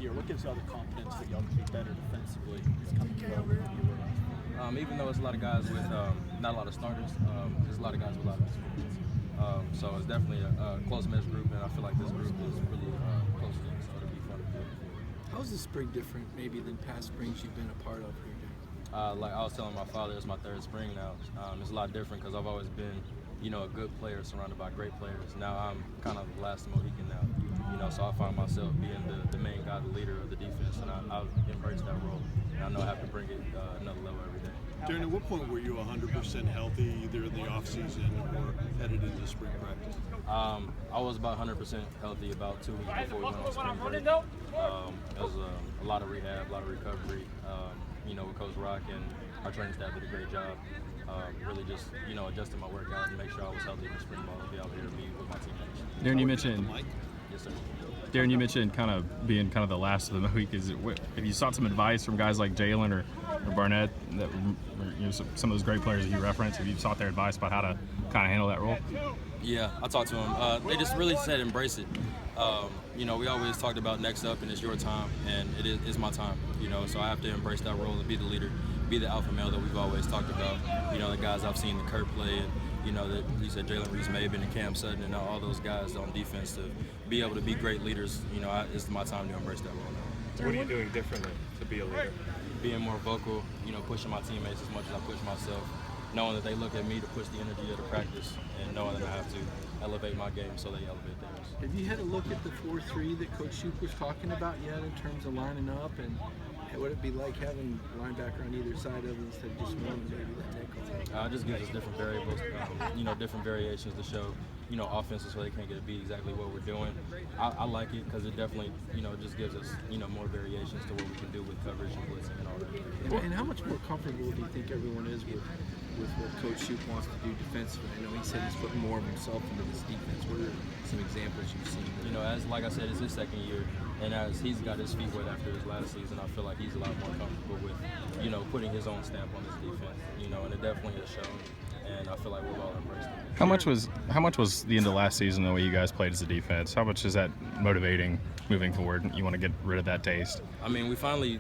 year? What gives y'all the confidence that y'all can be better defensively this coming year? Even though it's a lot of guys with not a lot of starters, there's a lot of guys with a lot of experience. So it's definitely a close-knit group, and I feel like this group is really close-knit, so it'll be fun to play. How's this spring different maybe than past springs you've been a part of here? Like I was telling my father, it's my third spring now. It's a lot different because I've always been, a good player surrounded by great players. Now I'm kind of the last Mohican now, so I find myself being the main guy, the leader of the defense, and I've embraced that role. And I know I have to bring it another level every day. Darrin, at what point were you 100% healthy, either in the offseason or headed into spring practice? I was about 100% healthy about 2 weeks before we went on spring break. It was a lot of rehab, a lot of recovery. With Coach Rock and our training staff did a great job. Really just, adjusting my workout and make sure I was healthy in the spring ball and be out here and be with my teammates. Darrin, you mentioned. Yes, sir. Darrin, you mentioned kind of being kind of the last of the Mohicans. Have you sought some advice from guys like Jalen or Barnett, some of those great players that you referenced? Have you sought their advice about how to kind of handle that role? Yeah, I talked to them. They just really said embrace it. We always talked about next up and it's your time, and it's my time. So I have to embrace that role and be the leader, be the alpha male that we've always talked about. The guys I've seen the Kurt play, and that you said Jalen Reese-Maben and Cam Sutton and all those guys on defense to be able to be great leaders. It's my time to embrace that role now. What are you doing differently to be a leader? Being more vocal, pushing my teammates as much as I push myself, knowing that they look at me to push the energy of the practice, and knowing that I have to elevate my game so they elevate theirs. Have you had a look at the 4-3 that Coach Shoup was talking about yet in terms of lining up, and what would it be like having linebacker on either side of it instead of just one, maybe that nickel? It just gives us different variables, different variations to show, offenses so they can't get to be exactly what we're doing. I like it because it definitely, just gives us, more variations to what we can do with coverage and blitzing and all that. And how much more comfortable do you think everyone is with what Coach Shoup wants to do defensively? I know he said he's putting more of himself into this defense. What are some examples you've seen? As like I said, it's his second year, and as he's got his feet wet after his last season, I feel like he's a lot more comfortable with, putting his own stamp on this defense. And it definitely has shown. And I feel like we've all embraced it. How much was the end of last season the way you guys played as a defense? How much is that motivating moving forward? You want to get rid of that taste? I think we finally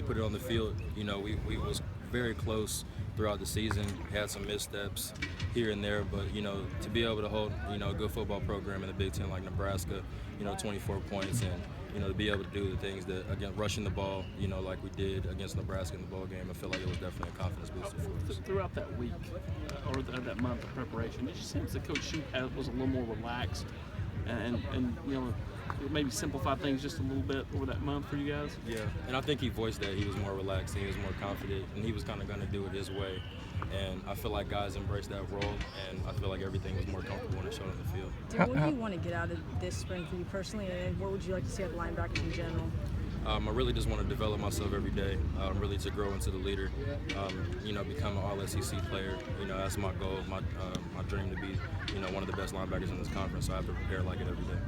put it on the field. We was very close throughout the season. Had some missteps here and there, but to be able to hold a good football program in the Big Ten like Nebraska, 24 points, and to be able to do the things that, again, rushing the ball, like we did against Nebraska in the bowl game, I feel like it was definitely a confidence booster for us. Throughout that week or that month of preparation, did you sense that Coach Shoup was a little more relaxed and maybe simplify things just a little bit over that month for you guys? Yeah, and I think he voiced that he was more relaxed, and he was more confident, and he was kind of going to do it his way. And I feel like guys embraced that role, and I feel like everything was more comfortable when it showed on the field. What do you want to get out of this spring for you personally, and what would you like to see out of linebackers in general? I really just want to develop myself every day, really to grow into the leader, become an all-SEC player. That's my goal, my dream to be, one of the best linebackers in this conference, so I have to prepare like it every day.